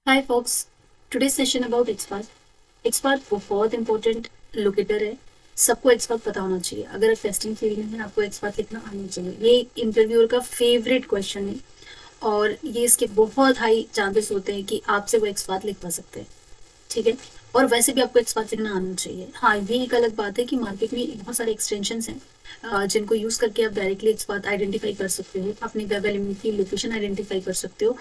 Hi folks. Today session about XPath. XPath बहुत important locator है। सबको एक्सपार्ट पता होना चाहिए। अगर आप टेस्टिंग फील्ड में हैं आपको एक्सपार्ट लिखना आना चाहिए। ये इंटरव्यूअर का फेवरेट क्वेश्चन है और ये इसके बहुत हाई चांसेस होते हैं कि आपसे वो एक्सपार्ट लिख पा सकते हैं। ठीक है। और वैसे भी आपको एक्सपार्ट लिखना आना चाहिए। हाँ, ये एक अलग बात है कि मार्केट में बहुत सारे एक्सटेंशन हैं जिनको यूज करके आप डायरेक्टली एक्सपार्ट आइडेंटिफाई कर सकते हो, अपनी वेब एलिमेंट की लोकेशन आइडेंटिफाई कर सकते हो।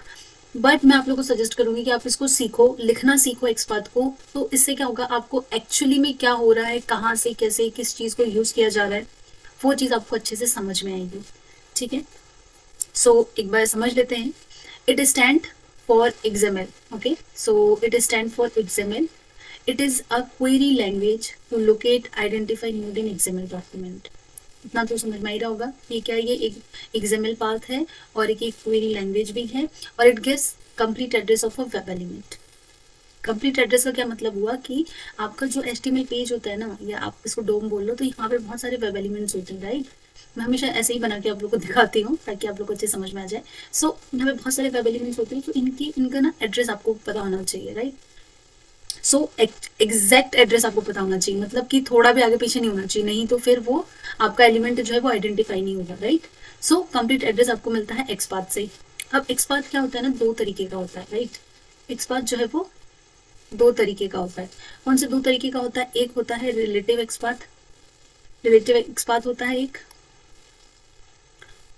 बट मैं आप लोगों को सजेस्ट करूंगी कि आप इसको सीखो, लिखना सीखो एक्सपार्ट को। तो इससे क्या होगा, आपको एक्चुअली में क्या हो रहा है, कहाँ से कैसे किस चीज को यूज किया जा रहा है, वो चीज आपको अच्छे से समझ में आएगी। ठीक है। सो एक बार समझ लेते हैं। It stand for XML। Okay, so it stand for XML। It is a query language to locate identify node in XML document. इतना तो समझ में ही रहा होगा ये क्या है। ये एक XML पाथ है और एक क्वेरी लैंग्वेज भी है और it gives complete address of a web element. Complete address का क्या मतलब हुआ कि आपका जो HTML पेज होता है ना, या आप इसको डोम बोल लो, तो यहाँ पे बहुत सारे वेब एलिमेंट्स होते हैं, राइट। मैं हमेशा ऐसे ही बना के आप लोग को दिखाती हूँ ताकि आप लोग को अच्छे समझ में आ जाए। सो यहाँ पे बहुत सारे वेब एलिमेंट्स होते हैं, तो इनका ना एड्रेस आपको पता होना चाहिए, राइट। सो एग्जैक्ट एड्रेस आपको पता होना चाहिए, मतलब कि थोड़ा भी आगे पीछे नहीं होना चाहिए, नहीं तो फिर वो आपका एलिमेंट जो है वो आइडेंटिफाई नहीं होगा, राइट। सो कंप्लीट एड्रेस आपको मिलता है एक्सपाथ से। अब एक्सपाथ क्या होता है ना, दो तरीके का होता है, राइट। एक्सपाथ जो है वो दो तरीके का होता है। कौन से दो तरीके का होता है? एक होता है रिलेटिव एक्सपाथ, रिलेटिव एक्सपाथ होता है एक,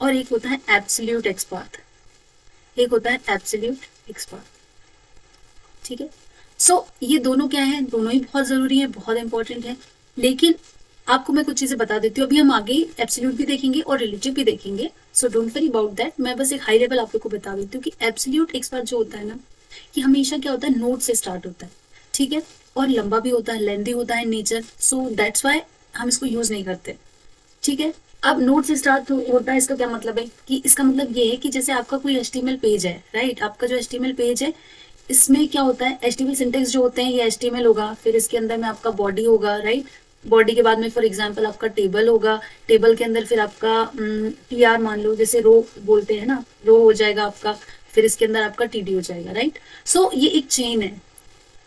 और एक होता है एब्सोल्यूट एक्सपाथ, एक होता है एब्सोल्यूट एक्सपाथ। ठीक है। सो ये दोनों क्या है, दोनों ही बहुत जरूरी है, बहुत इंपॉर्टेंट है। लेकिन आपको मैं कुछ चीजें बता देती हूँ, अभी हम आगे एब्सोल्यूट भी देखेंगे और रिलेटिव भी देखेंगे। So don't worry about that. मैं बस एक हाई लेवल आप लोग को बता देती हूँ कि एब्सोल्यूट एक्सपार्ट जो होता है ना, कि हमेशा क्या होता है, नोड से स्टार्ट होता है। ठीक है। और लंबा भी होता है, लेंथी होता है नेचर। सो दैट्स वाई हम इसको यूज नहीं करते। ठीक है। अब नोड से स्टार्ट होता है, इसका क्या मतलब है कि इसका मतलब ये है कि जैसे आपका कोई HTML पेज है, राइट। आपका जो HTML पेज है, इसमें क्या होता है, HTML सिंटेक्स जो होते हैं ये HTML होगा, फिर इसके अंदर में आपका बॉडी होगा, राइट। बॉडी के बाद में फॉर एग्जांपल आपका टेबल होगा, टेबल के अंदर फिर आपका TR मान लो, जैसे रो बोलते हैं ना, रो हो जाएगा आपका, फिर इसके अंदर आपका TD हो जाएगा, राइट। सो ये एक चेन है।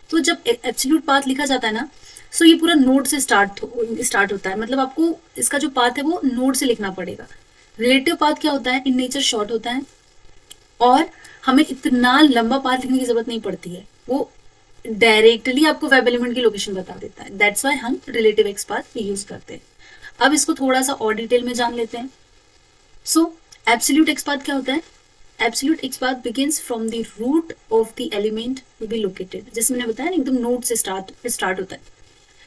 तो जब एब्सोल्यूट पाथ लिखा जाता है ना, सो ये पूरा नोड से स्टार्ट होता है, मतलब आपको इसका जो पाथ है वो नोड से लिखना पड़ेगा। रिलेटिव पाथ क्या होता है, इन नेचर शॉर्ट होता है और हमें इतना लंबा पाथ लिखने की जरूरत नहीं पड़ती है, वो डायरेक्टली आपको वेब एलिमेंट की लोकेशन बता देता है। दैट्स वाई हम रिलेटिव एक्स पाथ यूज करते हैं। अब इसको थोड़ा सा और डिटेल में जान लेते हैं। सो एब्सोल्यूट एक्स पाथ क्या होता है? Absolute X path begins from the root of the element to be located. जैसे मैंने बताया ना, एकदम नोड से स्टार्ट होता है।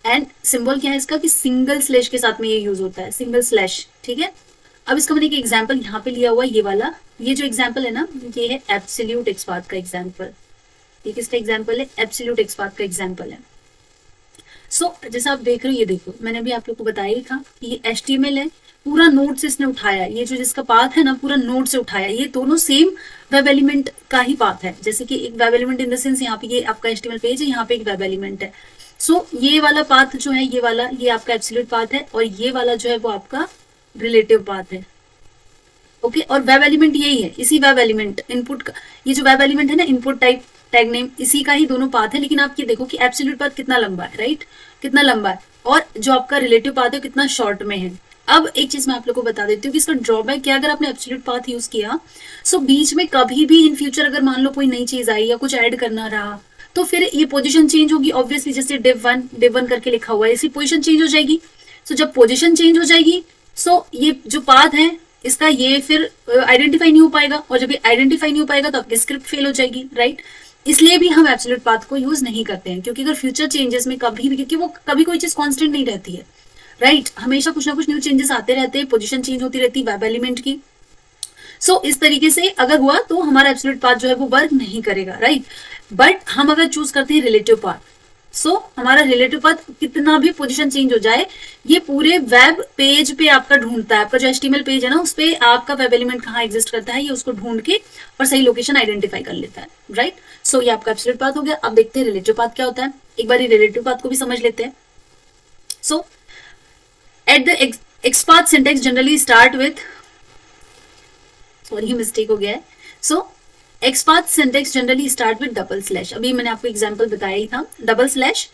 एंड सिंबल क्या है इसका, कि सिंगल स्लैश के साथ में ये यूज होता है, सिंगल स्लैश। ठीक है। अब इसका मैंने एक एग्जाम्पल यहाँ पे लिया हुआ, ये वाला, ये जो एग्जाम्पल है ना, ये है एब्सोल्यूट एक्स पाथ का एग्जाम्पल। ये किसका एग्जाम्पल है? एब्सोल्यूट एक्स पाथ का एग्जाम्पल है। सो जैसा आप देख रहे हो, ये देखो मैंने भी आप लोग को बताया ही था कि ये HTML है, पूरा नोड से इसने उठाया। ये जो जिसका पाथ है ना, पूरा नोड से उठाया। ये दोनों सेम वेब एलिमेंट का ही पाथ है। जैसे कि एक web element in the sense, यहाँ पे ये आपका HTML पेज है, यहाँ पे एक वेब एलिमेंट है। सो ये वाला पाथ जो है, ये वाला, ये आपका एब्सोल्यूट पाथ है, और ये वाला जो है वो आपका रिलेटिव पाथ है। ओके। और वेब एलिमेंट यही है, इसी वेब एलिमेंट इनपुट का, ये जो वेब एलिमेंट है ना, इनपुट टाइप टैग नेम, इसी का ही दोनों पाथ है। लेकिन आप ये देखो कि एब्सोल्यूट पाथ कितना लंबा है, राइट, कितना लंबा है, और जो आपका रिलेटिव पाथ है कितना शॉर्ट में है। अब एक चीज मैं आप लोग को बता देती हूँ कि इसका ड्रॉबैक क्या, अगर आपने एब्सोल्यूट पाथ यूज किया, सो बीच में कभी भी इन फ्यूचर अगर मान लो कोई नई चीज आई या कुछ ऐड करना रहा, तो फिर ये पोजीशन चेंज होगी ऑब्वियसली। जैसे div1 करके लिखा हुआ है, इसी पोजीशन चेंज हो जाएगी। सो जब पोजीशन चेंज हो जाएगी, सो ये जो पाथ है इसका, ये फिर आइडेंटिफाई नहीं हो पाएगा, और जब ये आइडेंटिफाई नहीं हो पाएगा तो आपकी स्क्रिप्ट फेल हो जाएगी, राइट। इसलिए भी हम एब्सोल्यूट पाथ को यूज नहीं करते हैं, क्योंकि अगर फ्यूचर चेंजेस में कभी भी, क्योंकि वो कभी कोई चीज कांस्टेंट नहीं रहती है, राइट, हमेशा कुछ ना कुछ न्यू चेंजेस आते रहते हैं, पोजीशन चेंज होती रहती है वेब एलिमेंट की। सो इस तरीके से अगर हुआ तो हमारा एब्सोल्यूट पाथ जो है वो वर्क नहीं करेगा, राइट। बट हम अगर चूज करते हैं रिलेटिव पाथ, सो हमारा रिलेटिव पाथ कितना भी पोजीशन चेंज हो जाए, ये पूरे वेब पेज पे आपका ढूंढता है। आपका जो HTML पेज है ना, उस पे आपका वेब एलिमेंट कहाँ एग्जिस्ट करता है, ये उसको ढूंढ के और सही लोकेशन आइडेंटिफाई कर लेता है, राइट। सो ये आपका एब्सोल्यूट पाथ हो गया। अब देखते हैं रिलेटिव पाथ क्या होता है। एक बार रिलेटिव पाथ को भी समझ लेते हैं। So at the XPath syntax generally start with, sorry mistake हो गया है। So XPath syntax generally start with double slash, अभी मैंने आपको एग्जांपल बताया ही था, double slash,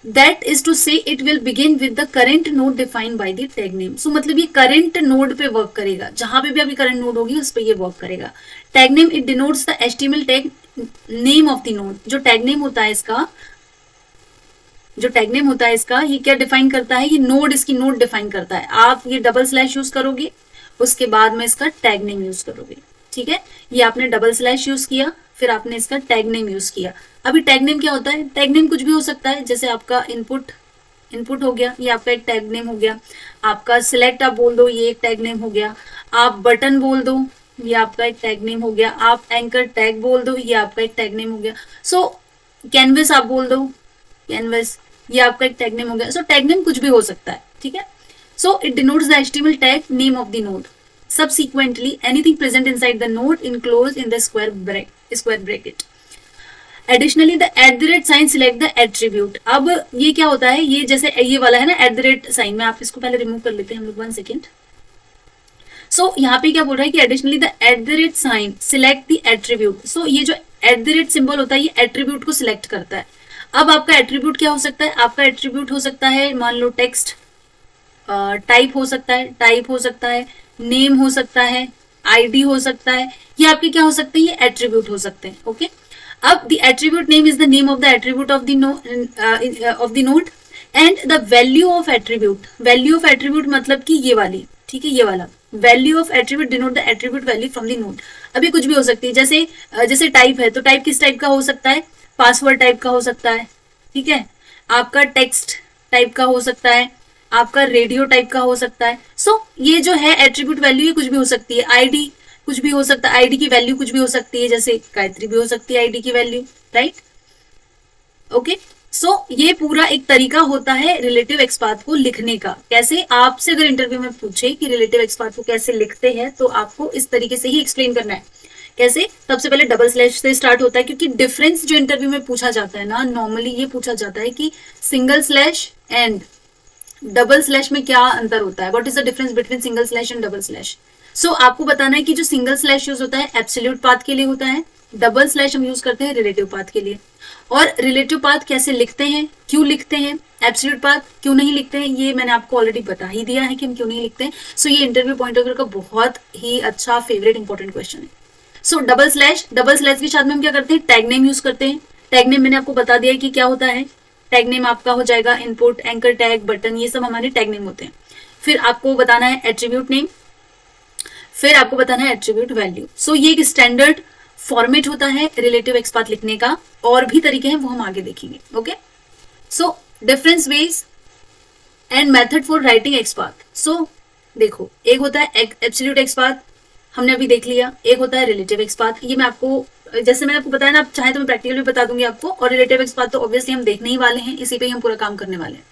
that is to say it will begin with the current node defined by the tag name. So मतलब ये करेंट नोड पे वर्क करेगा, जहां पे भी आपकी करंट नोड होगी उस पे ये वर्क करेगा। Tag name it denotes the HTML tag name of the node. जो टैग नेम होता है इसका, ये क्या डिफाइन करता है, ये नोड, इसकी नोड डिफाइन करता है। आप ये डबल स्लैश यूज करोगे, उसके बाद में इसका टैग नेम यूज करोगे, ठीक है। ये आपने डबल स्लैश यूज किया, फिर आपने इसका टैग नेम यूज किया। अभी टैग नेम क्या होता है, टैग नेम कुछ भी हो सकता है, जैसे आपका इनपुट हो गया, ये आपका एक टैग नेम हो गया। आपका सिलेक्ट आप बोल दो, ये एक टैग नेम हो गया। आप बटन बोल दो, ये आपका एक टैग नेम हो गया। आप एंकर टैग बोल दो, ये आपका एक टैग नेम हो गया। सो कैनवस आप बोल दो, कैनवस, ये आपका एक टैग नेम हो गया। सो टैग नेम कुछ भी हो सकता है, ठीक है। So it denotes the HTML tag name of the node. Subsequently, anything present inside the node enclosed in the square bracket. Additionally, the @ sign select the attribute. अब ये क्या होता है, ये जैसे ये वाला है ना @ में, आप इसको पहले रिमूव कर लेते हैं हम लोग, 1 सेकेंड। सो यहाँ पे क्या बोल रहा है कि additionally the @ sign select the attribute. सो ये जो @ सिंबल होता है ये एट्रीब्यूट को सिलेक्ट करता है। अब आपका एट्रीब्यूट क्या हो सकता है, आपका एट्रीब्यूट हो सकता है, मान लो टेक्स्ट, टाइप हो सकता है, नेम हो सकता है, आईडी हो सकता है, ये आपके क्या हो सकते हैं, ये एट्रीब्यूट हो सकते हैं, ओके। अब the attribute name is the name of the attribute of the node and the value of attribute मतलब कि ये वाली, ठीक है, ये वाला value of attribute denote the attribute value from the node. अभी कुछ भी हो सकती है, जैसे टाइप है तो टाइप किस टाइप का हो सकता है, पासवर्ड टाइप का हो सकता है, ठीक है। आपका टेक्स्ट टाइप का हो सकता है, आपका रेडियो टाइप का हो सकता है। सो ये जो है एट्रीब्यूट वैल्यू, ये कुछ भी हो सकती है। आईडी कुछ भी हो सकता है, आईडी की वैल्यू कुछ भी हो सकती है, जैसे गायत्री भी हो सकती है आईडी की वैल्यू, राइट, ओके। सो ये पूरा एक तरीका होता है रिलेटिव एक्सपाथ को लिखने का। कैसे, आपसे अगर इंटरव्यू में पूछे कि रिलेटिव एक्सपाथ को कैसे लिखते हैं, तो आपको इस तरीके से ही एक्सप्लेन करना है। कैसे, सबसे पहले डबल स्लैश से स्टार्ट होता है, क्योंकि डिफरेंस जो इंटरव्यू में पूछा जाता है ना, नॉर्मली ये पूछा जाता है कि single slash and double slash में क्या अंतर होता है, what is the difference between single slash and double slash. So आपको बताना है कि जो सिंगल स्लैश यूज होता है एब्सोल्यूट पाथ के लिए होता है, डबल स्लैश हम यूज करते हैं रिलेटिव पाथ के लिए। और रिलेटिव पाथ कैसे लिखते हैं, क्यों लिखते हैं, एब्सोल्यूट पाथ क्यों नहीं लिखते हैं, ये मैंने आपको ऑलरेडी बता ही दिया है कि हम क्यों नहीं लिखते हैं। सो ये इंटरव्यू पॉइंट ऑफ व्यू का बहुत ही अच्छा फेवरेट इंपॉर्टेंट क्वेश्चन है। सो डबल स्लैश के साथ में हम क्या करते हैं, टैग नेम यूज करते हैं। टैग नेम मैंने आपको बता दिया है कि क्या होता है। टैग नेम आपका हो जाएगा इनपुट, एंकर टैग, बटन, ये सब हमारे टैग नेम होते हैं। फिर आपको बताना है एट्रीब्यूट नेम, फिर आपको बताना है एट्रीब्यूट वैल्यू। सो ये एक स्टैंडर्ड फॉर्मेट होता है रिलेटिव एक्सपाथ लिखने का, और भी तरीके हैं वो हम आगे देखेंगे, okay. So difference ways and method for writing XPath. So देखो, एक होता है एब्सोल्यूट एक्सपाथ, हमने अभी देख लिया। एक होता है रिलेटिव एक्सपाथ, ये मैं आपको, जैसे मैंने आपको बताया ना, आप चाहे तो मैं प्रैक्टिकल भी बता दूंगी आपको। और रिलेटिव एक्सपाथ तो ऑब्वियसली हम देखने ही वाले हैं, इसी पे ही हम पूरा काम करने वाले हैं।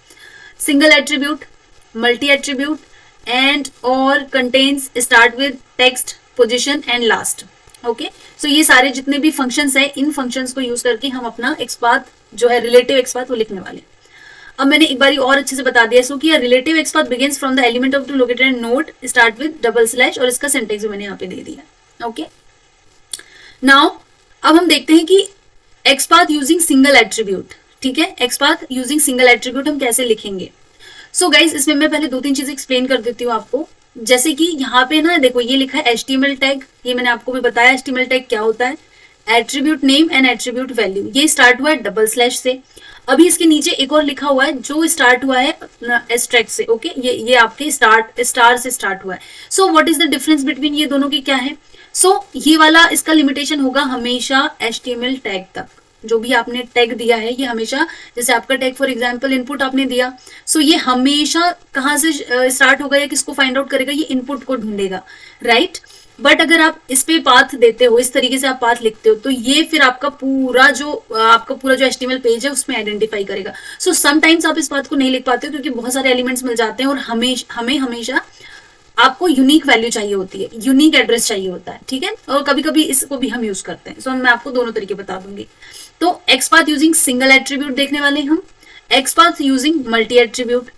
Single attribute, multi attribute and और contains start with text, position and last, okay. So ये सारे जितने भी फंक्शंस है, इन फंक्शंस को यूज करके हम अपना एक्सपाथ जो है रिलेटिव एक्सपाथ वो लिखने वाले हैं। अब मैंने एक बार और अच्छे से बता दिया। सो कि relative XPath begins from the element of the located in node start with double slash, और इसका सिंटेक्स भी मैंने यहाँ पे दे दिया, ओके। नाउ अब हम देखते हैं कि एक्सपाथ यूजिंग सिंगल एट्रीब्यूट, ठीक है, एक्सपाथ यूजिंग सिंगल एट्रीब्यूट हम कैसे लिखेंगे। सो गाइज, इसमें मैं पहले 2-3 चीजें एक्सप्लेन कर देती हूँ आपको। जैसे कि यहाँ पे ना देखो, ये लिखा है HTML टैग, ये मैंने आपको भी बताया HTML टैग क्या होता है। Attribute name and attribute value, ये स्टार्ट हुआ है डबल स्लैश से। अभी इसके नीचे एक और लिखा हुआ है जो स्टार्ट हुआ है एस्ट्रेक्ट से, ओके। ये आपके स्टार से स्टार्ट हुआ है। So what is the difference between ये दोनों की क्या है। सो ये वाला, इसका लिमिटेशन होगा हमेशा HTML टैग तक। जो भी आपने टैग दिया है ये हमेशा, जैसे आपका टैग फॉर एग्जांपल इनपुट आपने दिया, सो ये हमेशा कहाँ से स्टार्ट होगा या किसको फाइंड आउट करेगा, ये इनपुट को ढूंढेगा, राइट। बट अगर आप इस पे पाथ देते हो, इस तरीके से आप पाथ लिखते हो, तो ये फिर आपका पूरा जो HTML पेज है उसमें आइडेंटिफाई करेगा। सो समटाइम्स आप इस पाथ को नहीं लिख पाते हो क्योंकि बहुत सारे एलिमेंट्स मिल जाते हैं, और हमें हमेशा आपको यूनिक वैल्यू चाहिए होती है, यूनिक एड्रेस चाहिए होता है, ठीक है। और कभी कभी इसको भी हम यूज करते हैं। सो मैं आपको दोनों तरीके बता दूंगी। तो एक्सपाथ यूजिंग सिंगल एट्रीब्यूट देखने वाले हैं हम, एक्सपाथ यूजिंग मल्टी एट्रीब्यूट।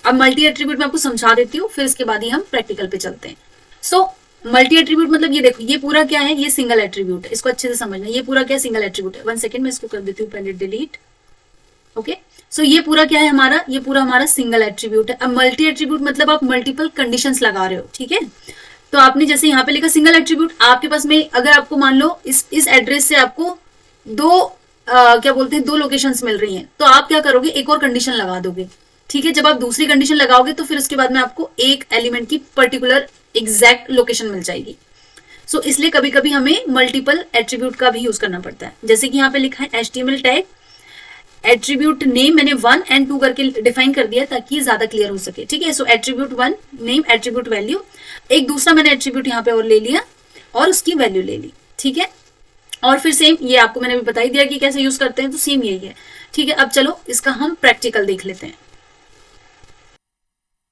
अब मल्टी एट्रीब्यूट मैं आपको समझा देती हूँ, फिर इसके बाद ही हम प्रैक्टिकल पे चलते हैं। सो मल्टी एट्रीब्यूट मतलब ये देखो, ये पूरा क्या है, ये सिंगल एट्रीब्यूट है, इसको अच्छे से समझना, ये पूरा क्या सिंगल एट्रीब्यूट है। 1 सेकेंड, मैं इसको कर देती हूँ पहले डिलीट। ओके, सो ये पूरा क्या है हमारा, ये पूरा हमारा सिंगल एट्रीब्यूट है। अब मल्टी एट्रीब्यूट मतलब आप मल्टीपल कंडीशंस लगा रहे हो, ठीक है। तो आपने जैसे यहाँ पे लिखा सिंगल एट्रीब्यूट, आपके पास में अगर आपको मान लो इस एड्रेस से आपको दो क्या बोलते हैं, दो लोकेशंस मिल रही हैं, तो आप क्या करोगे, एक और कंडीशन लगा दोगे, ठीक है। जब आप दूसरी कंडीशन लगाओगे तो फिर उसके बाद में आपको एक एलिमेंट की पर्टिकुलर एग्जैक्ट लोकेशन मिल जाएगी। सो इसलिए कभी कभी हमें मल्टीपल एट्रीब्यूट का भी यूज करना पड़ता है। जैसे कि यहाँ पे लिखा है HTML टैग एट्रीब्यूट नेम, मैंने 1 and 2 करके डिफाइन कर दिया ताकि ज्यादा क्लियर हो सके, ठीक है। सो एट्रीब्यूट 1 नेम, एट्रीब्यूट वैल्यू, एक दूसरा मैंने एट्रीब्यूट यहाँ पे और ले लिया और उसकी वैल्यू ले ली, ठीक है। और फिर सेम ये आपको मैंने भी बता ही दिया कि कैसे यूज करते हैं, तो सेम यही है, ठीक है। अब चलो इसका हम प्रैक्टिकल देख लेते हैं।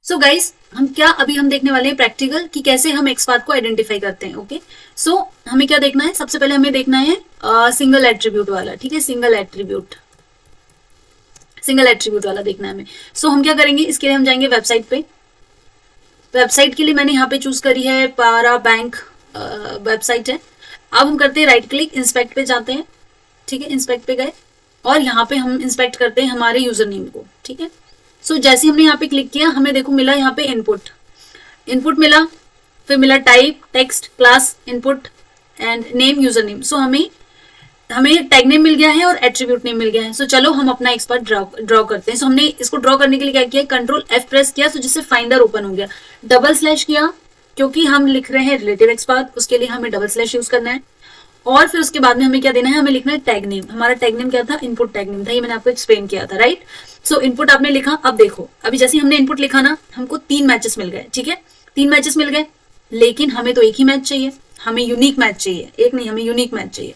सो गाइज हम क्या अभी हम देखने वाले हैं प्रैक्टिकल कि कैसे हम XPath को आइडेंटिफाई करते हैं। ओके, सो हमें क्या देखना है, सबसे पहले हमें देखना है सिंगल एट्रीब्यूट वाला, ठीक है। सिंगल एट्रीब्यूट वाला देखना है हमें। सो हम क्या करेंगे, इसके लिए हम जाएंगे वेबसाइट पे। वेबसाइट के लिए मैंने यहाँ पे चूज करी है पारा बैंक वेबसाइट है। अब हम करते हैं राइट क्लिक, इंस्पेक्ट पे जाते हैं, ठीक है। इंस्पेक्ट पे गए और यहाँ पे हम इंस्पेक्ट करते हैं हमारे यूजर नेम को, ठीक है। सो जैसे हमने यहाँ पे क्लिक किया, हमें देखो मिला यहाँ पे इनपुट मिला, फिर मिला type, text, class, input and name, user name. So हमें टैग नेम मिल गया है और एट्रीब्यूट नेम मिल गया है। सो चलो हम अपना XPath ड्रॉ करते हैं। सो हमने इसको ड्रॉ करने के लिए क्या किया, कंट्रोल F प्रेस किया, सो जिससे फाइंडर ओपन हो गया। डबल स्लैश किया क्योंकि हम लिख रहे हैं रिलेटिव XPath, उसके लिए हमें डबल स्लैश यूज करना है। और फिर उसके बाद में हमें क्या देना है, हमें लिखना है टैग नेम। हमारा टैग नेम क्या था, इनपुट टैग नेम था, ये मैंने आपको एक्सप्लेन किया था, राइट। सो इनपुट आपने लिखा। अब देखो अभी जैसे हमने इनपुट लिखा ना, हमको 3 मैचेस मिल गए, ठीक है। 3 मैचेस मिल गए, लेकिन हमें तो एक ही मैच चाहिए, हमें यूनिक मैच चाहिए, एक नहीं, हमें यूनिक मैच चाहिए,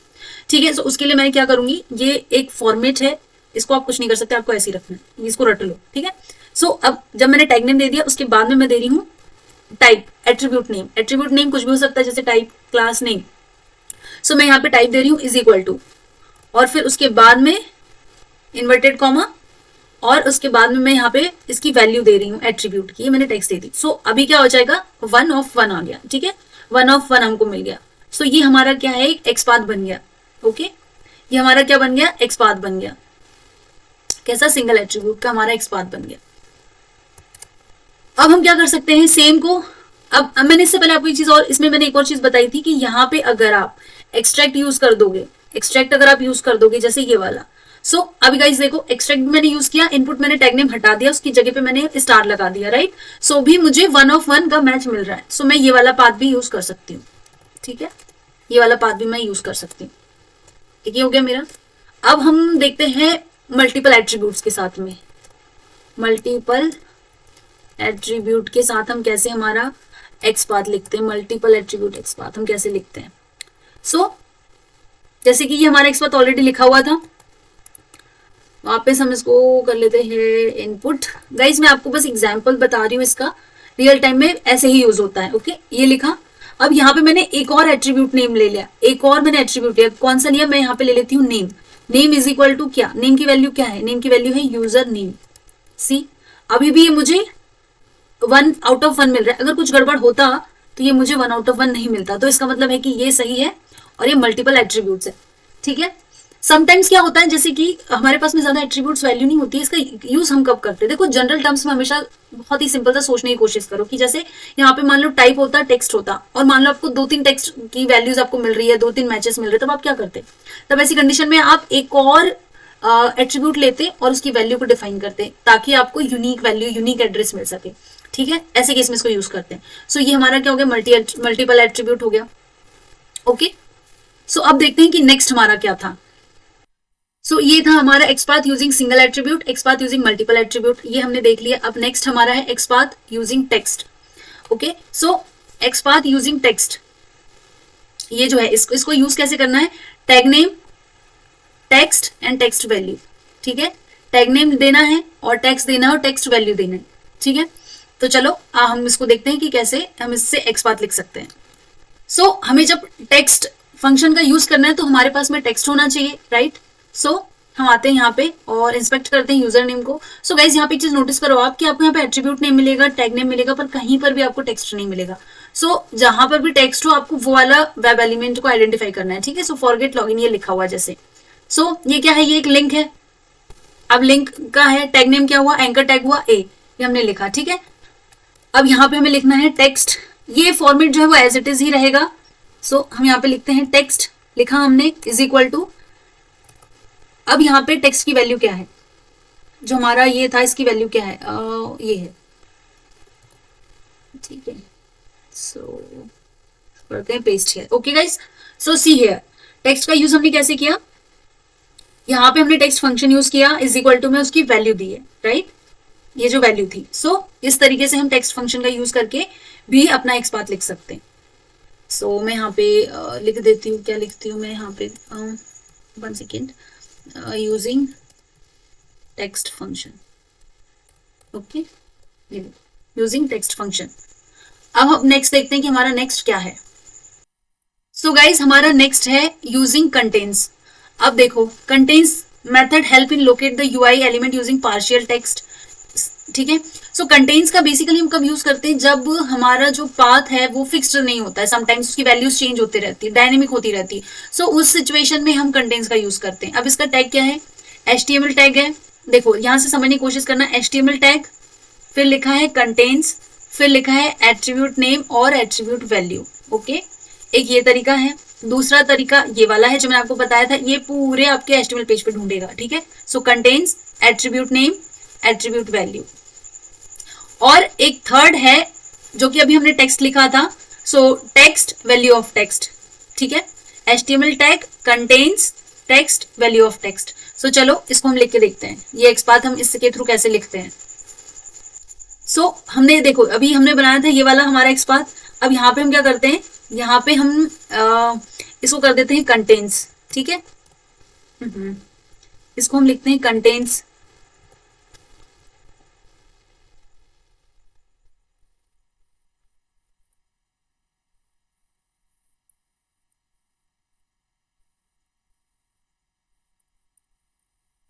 ठीक है। सो उसके लिए मैं क्या करूंगी, ये एक फॉर्मेट है, इसको आप कुछ नहीं कर सकते, आपको ऐसे ही रखना है, इसको रट लो, ठीक है। सो अब जब मैंने टैग नेम दे दिया, उसके बाद में मैं दे रही हूँ type attribute name. Attribute name कुछ भी हो सकता है, जैसे टाइप, क्लास, नेम। सो मैं यहाँ पे टाइप दे रही हूँ इज इक्वल टू, और फिर उसके बाद में इन्वर्टेड कॉमा, और उसके बाद में मैं यहाँ पे इसकी वैल्यू दे रही हूँ एट्रीब्यूट की, मैंने टेक्स्ट दे दी। सो अभी क्या हो जाएगा, 1 of 1 आ गया, ठीक है। 1 of 1 हमको मिल गया। सो ये हमारा क्या है, एक XPath बन गया। ओके, ये हमारा क्या बन गया, XPath बन गया। कैसा, सिंगल एट्रीब्यूट का हमारा XPath बन गया। अब हम क्या कर सकते हैं, सेम को अब मैंने इससे पहले आपको एक चीज और, इसमें मैंने एक और चीज बताई थी कि यहाँ पे अगर आप एक्सट्रैक्ट यूज कर दोगे, एक्सट्रैक्ट अगर आप यूज कर दोगे जैसे ये वाला। सो अभी गाइस देखो, एक्सट्रैक्ट मैंने यूज किया, इनपुट मैंने टैग नेम हटा दिया, उसकी जगह पे मैंने स्टार लगा दिया, राइट। सो भी मुझे 1 of 1 का मैच मिल रहा है। सो मैं ये वाला पाथ भी यूज कर सकती हूँ, ठीक है। ये वाला पाथ भी मैं यूज कर सकती हूँ, ठीक है, हो गया मेरा। अब हम देखते हैं मल्टीपल एट्रीब्यूट्स के साथ में, मल्टीपल एट्रीब्यूट के साथ हम कैसे हमारा XPath लिखते हैं। मल्टीपल एट्रीब्यूट XPath हम कैसे लिखते हैं। सो जैसे कि ये हमारा XPath ऑलरेडी लिखा हुआ था, वापस हम इसको कर लेते हैं इनपुट। गाइज मैं आपको बस एग्जांपल बता रही हूँ, इसका रियल टाइम में ऐसे ही यूज होता है। ओके, ये लिखा। अब यहाँ पे मैंने एक और एट्रीब्यूट नेम ले लिया, एक और मैंने एट्रीब्यूट लिया। कौन सा लिया, मैं यहाँ पे ले लेती हूँ name. Name is equal to क्या, नेम की वैल्यू क्या है, नेम की वैल्यू है यूजर नेम। सी अभी भी ये मुझे 1 out of 1 मिल रहा है। अगर कुछ गड़बड़ होता तो ये मुझे 1 out of 1 नहीं मिलता, तो इसका मतलब है कि ये सही है और ये मल्टीपल एट्रीब्यूट्स है, ठीक है। समटाइम्स क्या होता है, जैसे कि हमारे पास में ज्यादा एट्रीब्यूट्स वैल्यू नहीं होती है, इसका यूज हम कब करते हैं। देखो जनरल टर्म्स में हमेशा बहुत ही सिंपल सा सोचने की कोशिश करो कि जैसे यहाँ पे मान लो टाइप होता, टेक्स्ट होता, और मान लो आपको 2-3 टेक्स्ट की वैल्यूज आपको मिल रही है, 2-3 मैचेस मिल रहे, तब आप क्या करते। तब ऐसी कंडीशन में आप एक और एट्रीब्यूट लेते और उसकी वैल्यू को डिफाइन करते ताकि आपको यूनिक वैल्यू, यूनिक एड्रेस मिल सके, ठीक है। ऐसे केस में इसको यूज करते हैं। सो ये हमारा क्या हो गया, मल्टीपल एट्रीब्यूट हो गया। ओके, सो अब देखते हैं कि नेक्स्ट हमारा क्या था। सो ये था हमारा XPath using single attribute, XPath using multiple attribute, ये हमने देख लिया। अब नेक्स्ट हमारा है XPath यूजिंग टेक्स्ट। ओके, सो XPath यूजिंग टेक्स्ट, ये जो है इसको यूज कैसे करना है, tag name, text and text value, ठीक है। टैग नेम देना है और टेक्स्ट देना है और टेक्स्ट वैल्यू देना है, ठीक है। तो चलो हम इसको देखते हैं कि कैसे हम इससे XPath लिख सकते हैं। सो हमें जब टेक्स्ट फंक्शन का यूज करना है तो हमारे पास में टेक्स्ट होना चाहिए, राइट। सो हम आते हैं यहाँ पे और इंस्पेक्ट करते हैं यूजर नेम को। सो गाइज यहाँ पे एक चीज नोटिस करो आप कि आपको यहाँ पे एट्रीब्यूट नेम मिलेगा, टैग नेम मिलेगा, पर कहीं पर भी आपको टेक्स्ट नहीं मिलेगा। सो जहां पर भी टेक्स्ट हो आपको वो वाला वेब एलिमेंट को आइडेंटिफाई करना है, ठीक है। सो फॉरगेट लॉगिन ये लिखा हुआ जैसे। सो ये क्या है, ये एक लिंक है। अब लिंक का है, टैग नेम क्या हुआ, एंकर टैग हुआ ए, ये हमने लिखा, ठीक है। अब यहाँ पे हमें लिखना है टेक्स्ट, ये फॉर्मेट जो है वो एज इट इज ही रहेगा। सो हम यहाँ पे लिखते हैं टेक्स्ट, लिखा हमने, इज इक्वल टू, अब यहाँ पे टेक्स्ट की वैल्यू क्या है, जो हमारा ये था इसकी वैल्यू क्या है, ये है, ठीक है। सो करते हैं paste here, okay guys. So see here, text का यूज हमने कैसे किया, यहाँ पे हमने टेक्स्ट फंक्शन यूज किया, इज इक्वल टू में उसकी वैल्यू दी है, राइट, ये जो वैल्यू थी। सो इस तरीके से हम टेक्स्ट फंक्शन का यूज करके भी अपना XPath लिख सकते हैं। सो मैं यहाँ पे लिख देती हूँ, क्या लिखती हूँ मैं यहाँ पे, 1 second, using text function, okay, using text function. अब हम नेक्स्ट देखते हैं कि हमारा नेक्स्ट क्या है। सो गाइज हमारा नेक्स्ट है यूजिंग कंटेन्स। अब देखो, contains method help in locate the UI element using partial text, ठीक है। सो कंटेन्स का बेसिकली हम कब यूज करते हैं, जब हमारा जो पाथ है वो फिक्स्ड नहीं होता है, समटाइम्स उसकी वैल्यूज चेंज होती रहती है, डायनेमिक होती रहती है। सो उस सिचुएशन में हम कंटेन्स का यूज करते हैं। अब इसका टैग क्या है, HTML टैग है। देखो यहां से समझने की कोशिश करना, HTML टैग, फिर लिखा है कंटेन्स, फिर लिखा है एट्रीब्यूट नेम और एट्रीब्यूट वैल्यू, ओके। एक ये तरीका है। दूसरा तरीका ये वाला है जो मैंने आपको बताया था, ये पूरे आपके HTML पेज पे ढूंढेगा, ठीक है। So contains, attribute name, attribute value. और एक थर्ड है जो कि अभी हमने टेक्स्ट लिखा था, so text value of text, ठीक है। HTML tag, contains, text, value of text. So चलो इसको हम लिख के देखते हैं, ये XPath हम इसके थ्रू कैसे लिखते हैं। सो हमने देखो अभी हमने बनाया था ये वाला हमारा XPath। अब यहाँ पे हम क्या करते हैं, यहाँ पे हम इसको कर देते हैं कंटेन्स, ठीक है। इसको हम लिखते हैं कंटेन्स,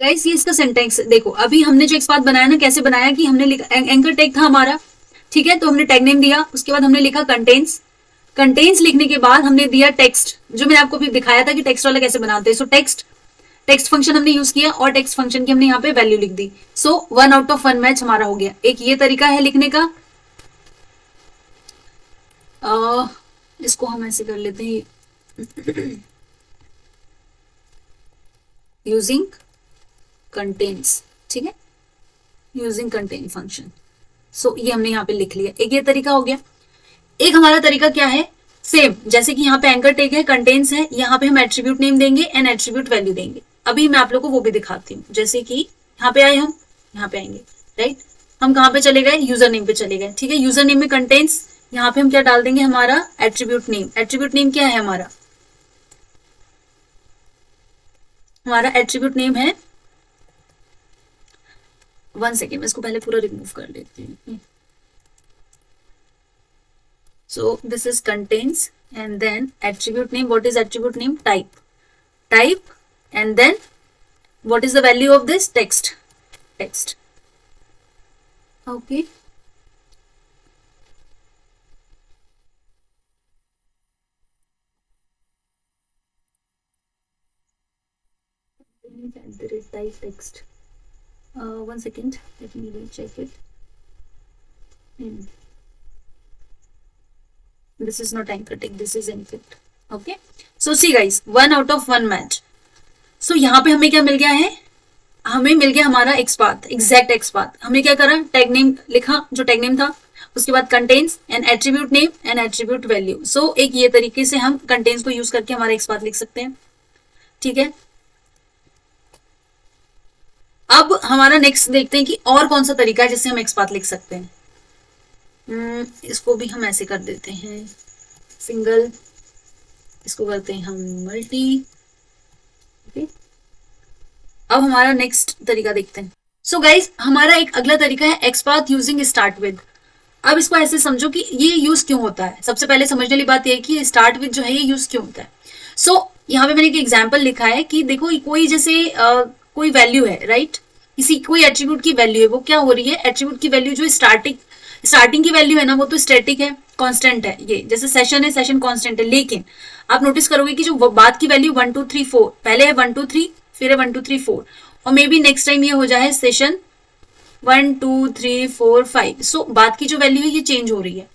गाइस ये इसका सिंटेक्स देखो। अभी हमने जो XPath बनाया ना, कैसे बनाया कि हमने लिखा, एंकर टैग था हमारा, ठीक है, तो हमने टैग नेम दिया, उसके बाद हमने लिखा कंटेन्स। कंटेन्स लिखने के बाद हमने दिया टेक्स्ट, जो मैंने आपको भी दिखाया था कि टेक्स्ट वाला कैसे बनाते हैं। सो टेक्स्ट फंक्शन हमने यूज किया और टेक्स्ट फंक्शन की हमने यहाँ पे वैल्यू लिख दी। सो 1 आउट ऑफ 1 मैच हमारा हो गया। एक ये तरीका है लिखने का, इसको हम ऐसे कर लेते हैं, यूजिंग कंटेन्स, ठीक है, यूजिंग कंटेन फंक्शन। सो ये हमने यहाँ पे लिख लिया, एक ये तरीका हो गया। एक हमारा तरीका क्या है, सेम जैसे कि यहाँ पे एंकर टैग है, कंटेन्स है, यहाँ पे हम एट्रीब्यूट नेम देंगे एंड एट्रीब्यूट वैल्यू देंगे। अभी मैं आप लोगों को वो भी दिखाती हूँ, जैसे कि यहाँ पे आए, हम यहाँ पे आएंगे, राइट, हम कहाँ पे चले गए, यूजर नेम पे चले गए, ठीक है। यूजर नेम में कंटेन्स, यहाँ पे हम क्या डाल देंगे, हमारा एट्रीब्यूट नेम। एट्रीब्यूट नेम क्या है हमारा, हमारा एट्रीब्यूट नेम है, 1 सेकेंड मैं इसको पहले पूरा रिमूव कर लेती हूँ। So this is contains and then attribute name. What is attribute name? Type and then what is the value of this? Text. Okay. There is type text. 1 second. Let me recheck it. This is not anchor tag, this is input. Okay. So see guys, 1 out of 1 match. So यहाँ पे हमें क्या मिल गया है, हमें मिल गया हमारा XPath, exact XPath। हमने क्या करा, टैग नेम लिखा जो टैग नेम था, उसके बाद contains and attribute name and attribute value. So एक ये तरीके से हम कंटेन्स को यूज करके हमारा XPath लिख सकते हैं, ठीक है। अब हमारा नेक्स्ट देखते हैं कि और कौन सा तरीका है जिससे हम XPath लिख सकते हैं। इसको भी हम ऐसे कर देते हैं, सिंगल, इसको करते हैं हम मल्टी, ओके। अब हमारा नेक्स्ट तरीका देखते हैं। सो गाइज हमारा एक अगला तरीका है XPath यूजिंग स्टार्ट विद। अब इसको ऐसे समझो कि ये यूज क्यों होता है। सबसे पहले समझने वाली बात यह है कि स्टार्ट विद जो है ये यूज क्यों होता है। सो यहाँ पे मैंने एक एग्जाम्पल लिखा है कि देखो कोई जैसे कोई वैल्यू है, राइट, किसी कोई एट्रीब्यूट की वैल्यू है, वो क्या हो रही है, एट्रीब्यूट की वैल्यू जो स्टार्टिंग की वैल्यू है ना वो तो स्टैटिक है, कांस्टेंट है, ये जैसे सेशन है, सेशन कांस्टेंट है, लेकिन आप नोटिस करोगे कि जो बाद की वैल्यू 1 2 3 4, पहले है 1 2 3, फिर है 1 2 3 4, और मे बी नेक्स्ट टाइम ये हो जाए सेशन 1 2 3 4 5, सो बाद की जो वैल्यू है ये चेंज हो रही है।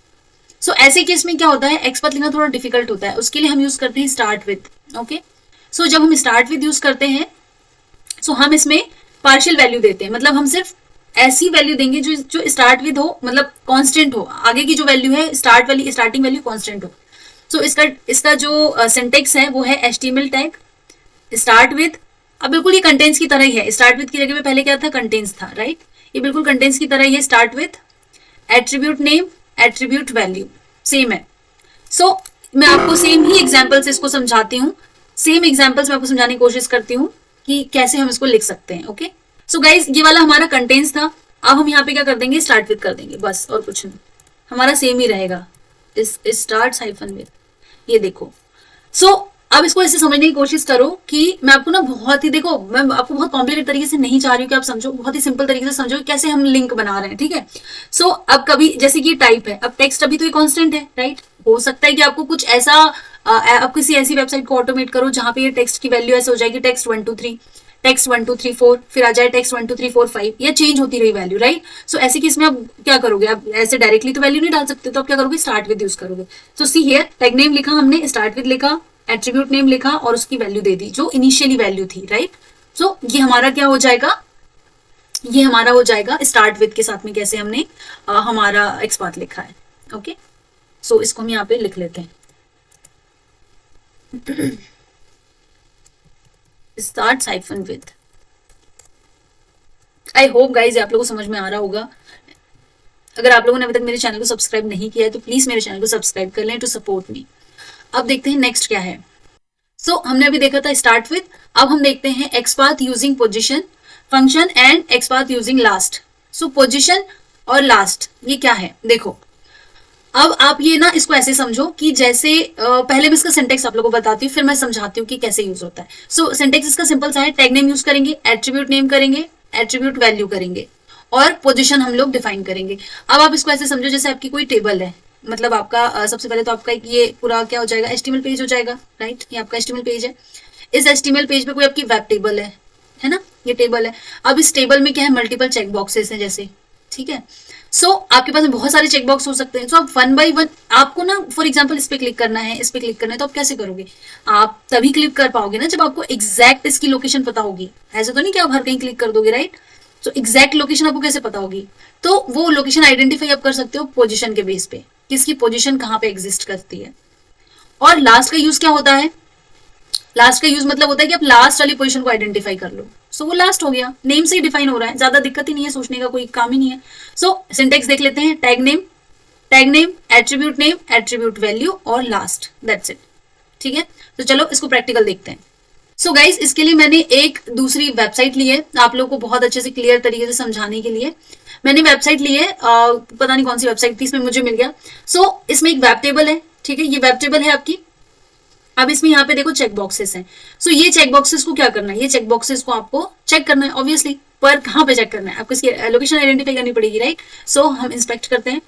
सो ऐसे केस में क्या होता है, एक्सपाथ लिखना थोड़ा डिफिकल्ट होता है, उसके लिए हम यूज करते हैं स्टार्ट विद। ओके, सो जब हम स्टार्ट विद यूज करते हैं सो हम इसमें पार्शियल वैल्यू देते हैं, मतलब हम सिर्फ ऐसी वैल्यू देंगे जो स्टार्ट विद हो, मतलब कांस्टेंट हो, आगे की जो वैल्यू है स्टार्टिंग वैल्यू कांस्टेंट हो। सो इसका जो सिंटेक्स है वो है एचटीएमएल टैग स्टार्ट विद। अब बिल्कुल ये कंटेंट्स की तरह ही है, स्टार्ट विद की जगह पे पहले क्या था, कंटेंट्स था, राइट। ये बिल्कुल कंटेंट्स की तरह ही है, start with attribute name attribute value same है। सो मैं आपको सेम ही एग्जाम्पल से इसको समझाती हूँ, सेम एग्जाम्पल्स मैं आपको समझाने की कोशिश करती हूँ कि कैसे हम इसको लिख सकते हैं। ओके, सो गाइज ये वाला हमारा कंटेंट्स था, अब हम यहाँ पे क्या कर देंगे, स्टार्ट विद कर देंगे, बस और कुछ नहीं, हमारा सेम ही रहेगा, इस स्टार्ट हाइफन विद, ये देखो। सो अब इसको ऐसे समझने की कोशिश करो कि मैं आपको ना बहुत ही, देखो मैं आपको बहुत कॉम्प्लिकेटेड तरीके से नहीं चाह रही हूँ कि आप समझो, बहुत ही सिंपल तरीके से समझो कैसे हम लिंक बना रहे हैं, ठीक है। सो अब कभी जैसे कि टाइप है, अब टेक्स्ट अभी तो ये कांस्टेंट है, राइट। हो सकता है कि आपको कुछ ऐसा आप किसी ऐसी वेबसाइट को ऑटोमेट करो जहां पे ये टेक्स्ट की वैल्यू ऐसे हो जाएगी, टेक्स्ट 1 2 3, टेक्स्ट 1 2 3 4, फिर आ जाए टेक्स्ट 1 2 3 4 5, या चेंज होती रही वैल्यू, राइट। सो ऐसे केस में आप क्या करोगे, आप ऐसे डायरेक्टली तो वैल्यू नहीं डाल सकते, तो आप क्या करोगे, स्टार्ट विद यूज करोगे। सो सी हियर, टैग नेम लिखा हमने, स्टार्ट विद लिखा, एट्रीब्यूट नेम लिखा और उसकी वैल्यू दे दी जो इनिशियली वैल्यू थी, राइट। सो ये हमारा क्या हो जाएगा, ये हमारा हो जाएगा स्टार्ट विद के साथ में कैसे हमने हमारा एक्सपाथ लिखा है। ओके, सो इसको हम यहाँ पे लिख लेते हैं, start hyphen with. I hope guys आप लोगों को समझ में आ रहा होगा। अगर आप लोगों ने अभी तक मेरे चैनल को सब्सक्राइब नहीं किया है तो प्लीज मेरे चैनल को सब्सक्राइब कर लें टू सपोर्ट मी। अब देखते हैं नेक्स्ट क्या है। सो हमने अभी देखा था स्टार्ट विद, अब हम देखते हैं XPath using position function and XPath using last. So position और लास्ट ये क्या है, देखो अब आप ये ना इसको ऐसे समझो कि जैसे पहले मैं इसका सिंटेक्स आप लोगों को बताती हूँ, फिर मैं समझाती हूँ कि कैसे यूज होता है। सो सिंटेक्स इसका सिंपल सा है, टैग नेम यूज करेंगे, एट्रीब्यूट नेम करेंगे, एट्रीब्यूट वैल्यू करेंगे और पोजीशन हम लोग डिफाइन करेंगे। अब आप इसको ऐसे समझो जैसे आपकी कोई टेबल है, मतलब आपका सबसे पहले तो आपका ये पूरा क्या हो जाएगा, एचटीएमएल पेज हो जाएगा, राइट। ये आपका एचटीएमएल पेज है, इस एचटीएमएल पेज पे कोई आपकी वेब टेबल है ना, ये टेबल है। अब इस टेबल में क्या है, मल्टीपल चेक बॉक्सेस हैं जैसे, ठीक है। सो आपके पास बहुत सारे चेक बॉक्स हो सकते हैं, सो आप 1 बाय 1 आपको ना फॉर एग्जांपल इस पे क्लिक करना है, इस पे क्लिक करना है, तो आप कैसे करोगे, आप तभी क्लिक कर पाओगे ना जब आपको एग्जैक्ट इसकी लोकेशन पता होगी। ऐसे तो नहीं कि आप हर कहीं क्लिक कर दोगे, राइट। तो एग्जैक्ट लोकेशन आपको कैसे पता होगी, तो वो लोकेशन आइडेंटिफाई आप कर सकते हो पोजीशन के बेस पे, किसकी पोजीशन कहाँ पे एग्जिस्ट करती है। और लास्ट का यूज क्या होता है, लास्ट का यूज मतलब होता है कि आप लास्ट वाली पोजीशन को आइडेंटिफाई कर लो, सो वो लास्ट हो गया, नेम से ही डिफाइन हो रहा है, ज्यादा दिक्कत ही नहीं है, सोचने का कोई काम ही नहीं है। सो सिंटेक्स देख लेते हैं, टैग नेम एट्रीब्यूट वैल्यू और लास्ट, दैट्स इट, ठीक है। तो चलो इसको प्रैक्टिकल देखते हैं। सो गाइज इसके लिए मैंने एक दूसरी वेबसाइट ली है, आप लोगों को बहुत अच्छे से क्लियर तरीके से समझाने के लिए मैंने वेबसाइट ली है, पता नहीं कौन सी वेबसाइट थी, इसमें मुझे मिल गया। सो इसमें एक वेब टेबल है, ठीक है, ये वेब टेबल है आपकी। अब इसमें यहाँ पे देखो चेक बॉक्सेस हैं, सो ये चेक बॉक्सेस को क्या करना है, ये चेक बॉक्सेस को आपको चेक करना है ऑब्वियसली, पर कहाँ पे चेक करना है, आपको इसकी लोकेशन आइडेंटिफाई करनी पड़ेगी, राइट। सो हम इंस्पेक्ट करते हैं,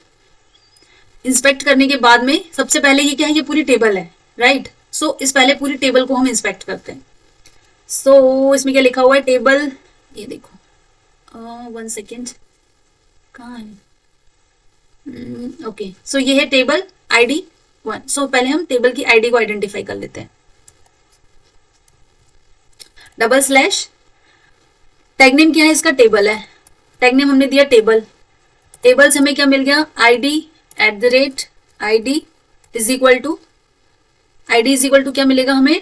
इंस्पेक्ट करने के बाद में सबसे पहले ये क्या है, ये पूरी टेबल है, राइट। सो इस पहले पूरी टेबल को हम इंस्पेक्ट करते हैं। सो इसमें क्या लिखा हुआ है, टेबल, ये देखो 1 सेकेंड, कहाँ है, ओके। सो ये है टेबल ID 1। सो पहले हम टेबल की ID को आइडेंटिफाई कर लेते हैं, /, टैग नेम क्या है इसका, टेबल है, टैग नेम हमने दिया टेबल, टेबल से हमें क्या मिल गया, ID इज इक्वल टू क्या मिलेगा हमें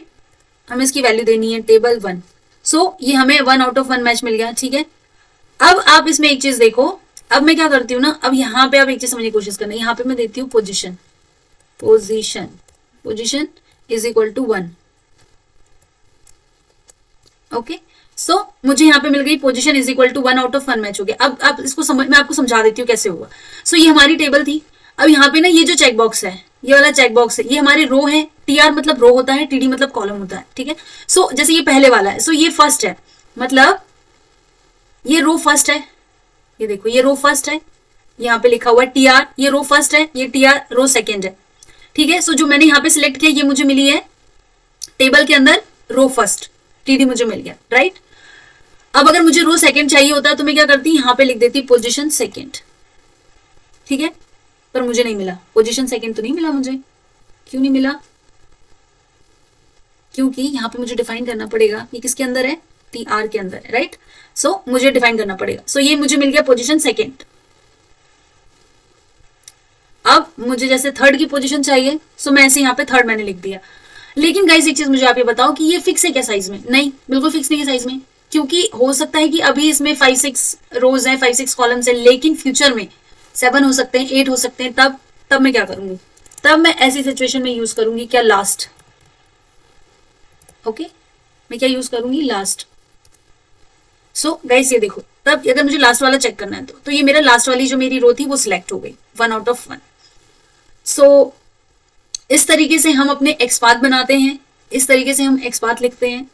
इसकी वैल्यू देनी है टेबल 1। सो ये हमें 1 आउट ऑफ 1 मैच मिल गया, ठीक है। अब आप इसमें एक चीज देखो, अब मैं क्या करती हूँ ना, अब यहाँ पे आप एक चीज समझने की कोशिश करना, यहाँ पे मैं देती हूँ position is equal to 1, okay. So मुझे यहाँ पे मिल गई position is equal to 1 out of 1 match हो गया। अब आप इसको मैं आपको समझा देती हूँ कैसे हुआ। सो ये हमारी टेबल थी, अब यहाँ पे ना ये जो चेक बॉक्स है, ये वाला चेक बॉक्स है, ये हमारी रो है, TR मतलब रो होता है, TD मतलब कॉलम होता है, ठीक है। सो जैसे ये पहले वाला है, सो ये फर्स्ट है, मतलब ये रो फर्स्ट है, ये देखो ये रो फर्स्ट है, यहाँ पे लिखा हुआ है TR, ये रो फर्स्ट है, ये TR रो सेकेंड है, ठीक है। सो जो मैंने यहाँ पे सिलेक्ट किया ये मुझे मिली है टेबल के अंदर रो फर्स्ट, TD मुझे मिल गया, राइट। अब अगर मुझे रो सेकेंड चाहिए होता तो मैं क्या करती, यहाँ पे लिख देती पोजिशन सेकेंड, ठीक है। पर मुझे नहीं मिला, पोजिशन सेकेंड तो नहीं मिला मुझे। क्यों नहीं मिला? क्योंकि यहाँ पे मुझे डिफाइन करना पड़ेगा ये किसके अंदर है, TR के अंदर है, राइट। सो मुझे डिफाइन करना पड़ेगा। सो ये मुझे मिल गया पोजीशन सेकेंड। अब मुझे जैसे थर्ड की पोजीशन चाहिए, सो मैं ऐसे यहाँ पे थर्ड मैंने लिख दिया। लेकिन गाइस एक चीज मुझे आप ये बताओ कि ये फिक्स है क्या साइज में? नहीं, बिल्कुल फिक्स नहीं है साइज में, क्योंकि हो सकता है कि अभी इसमें 5-6 रोज है, 5-6 कॉलम्स है, लेकिन फ्यूचर में 7 हो सकते हैं, 8 हो सकते हैं। तब मैं क्या करूंगी? तब मैं ऐसी सिचुएशन में यूज करूंगी क्या, लास्ट। ओके, मैं क्या यूज करूंगी, लास्ट। सो गाइस ये देखो, तब अगर मुझे लास्ट वाला चेक करना है तो ये मेरा लास्ट वाली जो मेरी रो थी वो सिलेक्ट हो गई 1 आउट ऑफ 1। सो इस तरीके से हम अपने एक्सपाथ बनाते हैं, इस तरीके से हम एक्सपाथ लिखते हैं।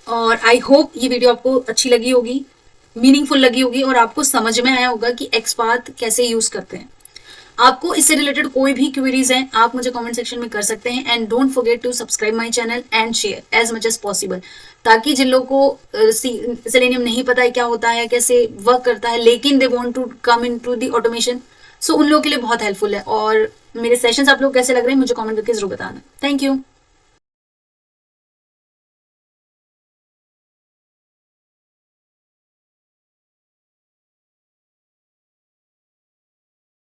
और आई होप ये वीडियो आपको अच्छी लगी होगी, मीनिंगफुल लगी होगी, और आपको समझ में आया होगा कि एक्सपाथ कैसे यूज करते हैं। आपको इससे रिलेटेड कोई भी क्वेरीज हैं आप मुझे कमेंट सेक्शन में कर सकते हैं। And don't forget to subscribe my channel and share as much as possible, ताकि जिन लोगों को सेलेनियम नहीं पता है क्या होता है, कैसे वर्क करता है, लेकिन they want to come into the automation, so उन लोगों के लिए बहुत हेल्पफुल है। और मेरे सेशंस आप लोग कैसे लग रहे हैं मुझे कमेंट करके जरूर बताना। Thank you.